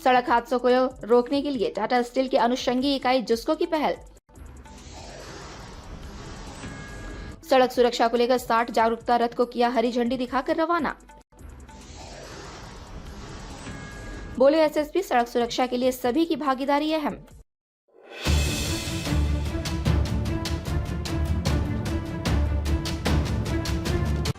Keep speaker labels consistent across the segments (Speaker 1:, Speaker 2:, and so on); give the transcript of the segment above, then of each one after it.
Speaker 1: सड़क हादसों को रोकने के लिए टाटा स्टील की अनुषंगी इकाई जुस्को की पहल। सड़क सुरक्षा को लेकर 60 जागरूकता रथ को किया हरी झंडी दिखाकर रवाना। बोले एसएसपी, सड़क सुरक्षा के लिए सभी की भागीदारी अहम।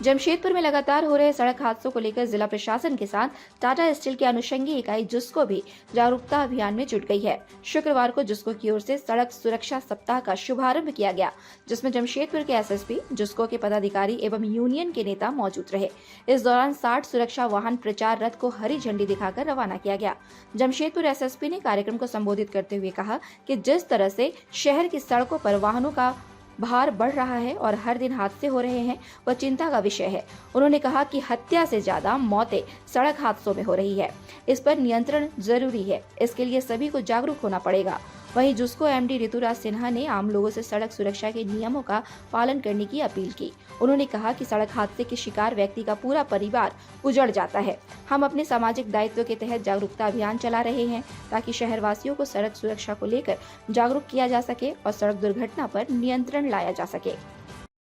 Speaker 1: जमशेदपुर में लगातार हो रहे सड़क हादसों को लेकर जिला प्रशासन के साथ टाटा स्टील की अनुषंगी इकाई जुस्को भी जागरूकता अभियान में जुट गई है। शुक्रवार को जुस्को की ओर से सड़क सुरक्षा सप्ताह का शुभारंभ किया गया, जिसमें जमशेदपुर के एसएसपी, जुस्को के पदाधिकारी एवं यूनियन के नेता मौजूद रहे। इस दौरान 60 सुरक्षा वाहन प्रचार रथ को हरी झंडी दिखाकर रवाना किया गया। जमशेदपुर एसएसपी ने कार्यक्रम को संबोधित करते हुए कहा कि जिस तरह से शहर की सड़कों पर वाहनों का भार बढ़ रहा है और हर दिन हादसे हो रहे हैं, वह चिंता का विषय है। उन्होंने कहा कि हत्या से ज्यादा मौतें सड़क हादसों में हो रही है। इस पर नियंत्रण जरूरी है, इसके लिए सभी को जागरूक होना पड़ेगा। वहीं जुस्को एमडी ऋतुराज सिन्हा ने आम लोगों से सड़क सुरक्षा के नियमों का पालन करने की अपील की। उन्होंने कहा कि सड़क हादसे के शिकार व्यक्ति का पूरा परिवार उजड़ जाता है। हम अपने सामाजिक दायित्व के तहत जागरूकता अभियान चला रहे हैं ताकि शहरवासियों को सड़क सुरक्षा को लेकर जागरूक किया जा सके और सड़क दुर्घटना पर नियंत्रण लाया जा सके।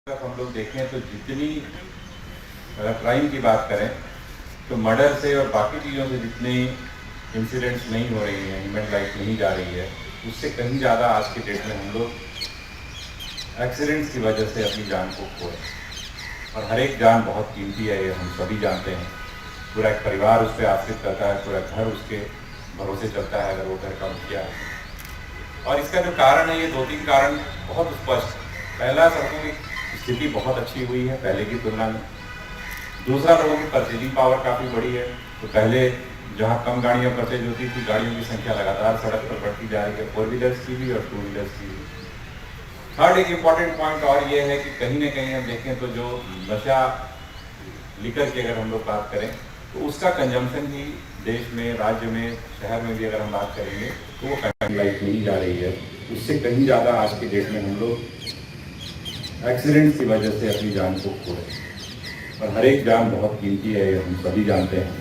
Speaker 2: हम लोग देखें तो जितनी क्राइम की बात करें तो मर्डर से और बाकी चीज़ों से जितने इंसिडेंट्स नहीं हो रही हैं, ह्यूमन लाइफ नहीं जा रही है, उससे कहीं ज़्यादा आज के डेट में हम लोग एक्सीडेंट्स की वजह से अपनी जान को खोए। और हर एक जान बहुत कीमती है, ये हम सभी जानते हैं। पूरा एक परिवार उस पर आश्रित करता है, पूरा घर उसके भरोसे चलता है अगर वो घर का मुखिया है। और इसका जो कारण है, ये 2-3 कारण बहुत स्पष्ट। पहला, सड़कों की स्थिति बहुत अच्छी हुई है पहले की तुलना में। दूसरा, लोगों की परचेजिंग पावर काफ़ी बढ़ी है। तो पहले जहाँ कम गाड़ियाँ परचेज होती थी, गाड़ियों की संख्या लगातार सड़क पर बढ़ती जा रही है, 4 व्हीलर्स की भी और 2 व्हीलर्स की भी। थर्ड, एक इम्पॉर्टेंट पॉइंट और ये है कि कहीं ना कहीं हम देखें तो जो नशा लिकर की अगर हम लोग बात करें तो उसका कंजम्पशन भी देश में, राज्य में, शहर में भी अगर हम बात करेंगे तो वो कंजम्पशन लाइफ नहीं जा रही है। उससे कहीं ज़्यादा आज के डेट में हम लोग एक्सीडेंट्स की वजह से अपनी जान को खो रहे हैं। और हर एक जान बहुत कीमती है, ये हम सभी जानते हैं।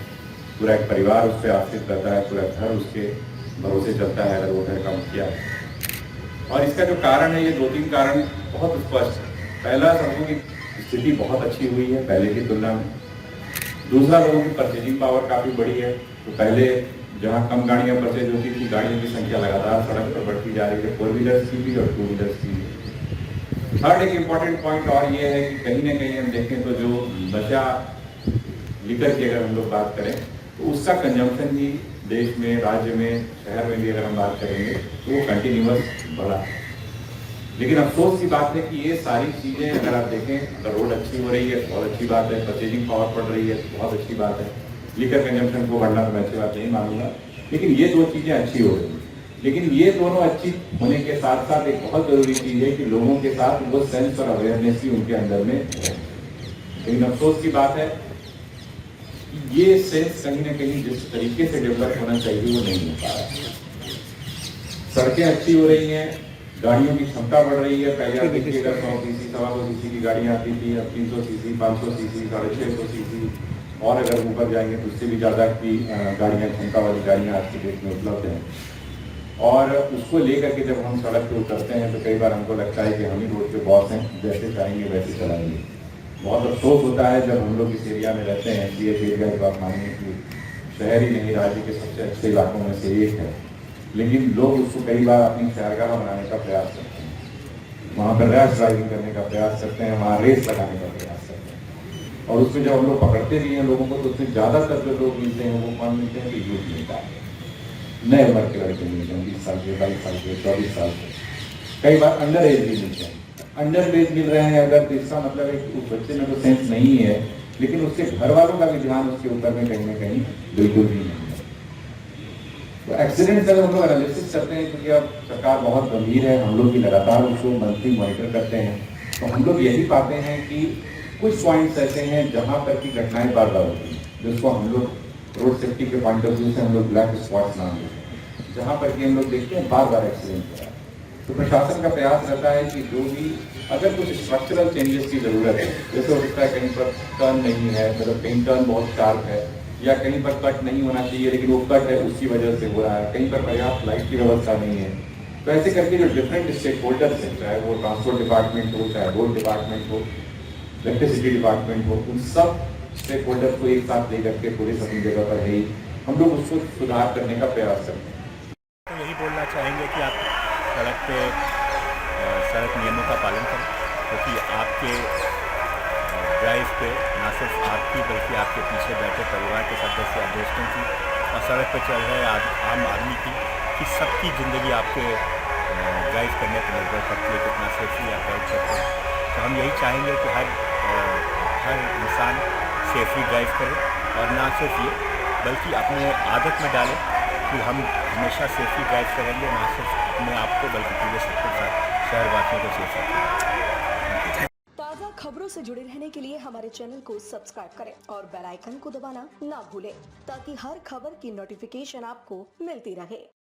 Speaker 2: पूरा एक परिवार उस पर आश्रित करता है, पूरा घर उसके भरोसे चलता है अगर वो घर का मुखिया है। और इसका जो कारण है, ये 2-3 कारण बहुत स्पष्ट है। पहला, सड़कों की स्थिति बहुत अच्छी हुई है पहले की तुलना में। दूसरा, लोगों की परचेजिंग पावर काफ़ी बढ़ी है। तो पहले जहाँ कम गाड़ियाँ परचेज होती थी, गाड़ियों की संख्या लगातार सड़क पर बढ़ती जा रही है, 4 व्हीलर्स की भी और 2 व्हीलर्स की भी। थर्ड, एक इम्पॉर्टेंट पॉइंट और ये है कि कहीं ना कहीं हम देखें तो जो नशा लिकर की अगर हम लोग बात करें तो उसका कंजम्पशन भी देश में, राज्य में, शहर में भी अगर हम बात करेंगे तो वो कंटिन्यूअस बढ़ा है। लेकिन अफसोस की बात है कि ये सारी चीज़ें अगर आप देखें, अगर रोड अच्छी हो रही है तो बहुत अच्छी बात है, परचेजिंग पावर बढ़ रही है तो बहुत अच्छी बात है, लिकर कंजम्पशन को बढ़ना तो मैं अच्छी बात नहीं मानूंगा। लेकिन ये 2 चीज़ें अच्छी हो रही हैं। लेकिन ये दोनों अच्छी होने के साथ साथ एक बहुत ज़रूरी चीज़ है कि लोगों के साथ वो सेंस और अवेयरनेस भी उनके अंदर में है। लेकिन अफसोस की बात है ये सेंस कहीं ना कहीं जिस तरीके से डेवलप होना चाहिए वो नहीं हो पा रहा है। सड़कें अच्छी हो रही हैं, गाड़ियों की क्षमता बढ़ रही है। पहले आप देखिएगा 100 सीसी, 125 सीसी की गाड़ियाँ आती थी, अब 300 सीसी, 500 सीसी, 650 सीसी और अगर ऊपर जाएंगे तो उससे भी ज़्यादा की गाड़ियाँ, क्षमता वाली गाड़ियाँ आज की डेट में उपलब्ध हैं। और उसको लेकर के जब हम सड़क पर उतरते हैं तो कई बार हमको लगता है कि हम ही रोड पे बॉस हैं, जैसे चाहेंगे वैसे चलाएंगे। बहुत अफसोस होता है जब हम लोग इस एरिया में रहते हैं। ये एरिया की बात मानिए कि शहर ही नहीं, राज्य के सबसे अच्छे इलाकों में से एक है, लेकिन लोग उसको कई बार अपनी शहरगाह बनाने का प्रयास करते हैं, वहाँ पर रैश ड्राइविंग करने का प्रयास करते हैं, वहाँ रेस लगाने का प्रयास करते हैं। और उसमें जब हम लोग पकड़ते भी हैं लोगों को तो उसमें ज़्यादातर जो लोग मिलते हैं वो कौन मिलते हैं? तो यूथ मिलता है, नए उम्र के लड़के मिलते हैं, 20 साल के, 22 साल के, 24 साल के, कई बार अंडर एज भी मिलते हैं। अंडर एज मिल रहे हैं अगर तो इसका मतलब है कि उस बच्चे में तो सेंस नहीं है, लेकिन उसके घर वालों का भी ध्यान उसके ऊपर में कहीं ना कहीं बिल्कुल भी नहीं है। तो एक्सीडेंट अगर हम लोग एनालिसिस करते हैं, क्योंकि अब सरकार बहुत गंभीर है, हम लोग भी लगातार उसको मंथली मॉनिटर करते हैं, तो हम लोग यही पाते हैं कि कुछ पॉइंट्स ऐसे हैं जहाँ पर की घटनाएं बार बार होती हैं, जिसको हम लोग रोड सेफ्टी के पॉइंट ऑफ व्यू से हम लोग ब्लैक स्पॉट्स नाम देते हैं, जहाँ पर कि हम लोग देखते हैं बार बार एक्सीडेंट हो रहा है। तो प्रशासन का प्रयास रहता है कि जो भी अगर कुछ स्ट्रक्चरल चेंजेस की जरूरत है, जैसे हो सकता है कहीं पर टर्न नहीं है, मतलब कहीं टर्न बहुत शार्प है, या कहीं पर कट नहीं होना चाहिए लेकिन वो कट है उसकी वजह से हो रहा है, कहीं पर पर्याप्त लाइट की व्यवस्था नहीं है। तो ऐसे करके जो डिफरेंट स्टेक होल्डर्स हैं, चाहे वो ट्रांसपोर्ट डिपार्टमेंट हो, चाहे रोड डिपार्टमेंट हो, इलेक्ट्रिसिटी डिपार्टमेंट हो, उन सब स्टेक होल्डर्स को एक साथ लेकर के पुलिस अपनी जगह पर है ही, हम लोग उसको सुधार करने का प्रयास करते हैं।
Speaker 3: तो यही बोलना चाहेंगे कि आप सड़क पे सड़क नियमों का पालन करें, क्योंकि आपके ड्राइव पे ना सिर्फ आपकी बल्कि आपके पीछे बैठे परिवार के सदस्य या दोस्तों की और सड़क पर चल रहे आम आदमी की कि सबकी ज़िंदगी आपके ड्राइव करने पर निर्भर करती है, कितना सेफली आप ड्राइव करते हैं। तो हम यही चाहेंगे कि हर इंसान सेफली ड्राइव करे और ना सिर्फ ये बल्कि अपने आदत में डालें कि हम हमेशा सेफली ड्राइव करेंगे, ना सिर्फ अपने आप को बल्कि पूरे सबके साथ शहरवासियों को सेफ रखेंगे।
Speaker 4: ताज़ा खबरों से जुड़े रहने के लिए हमारे चैनल को सब्सक्राइब करें और बेल आइकन को दबाना ना भूलें ताकि हर खबर की नोटिफिकेशन आपको मिलती रहे।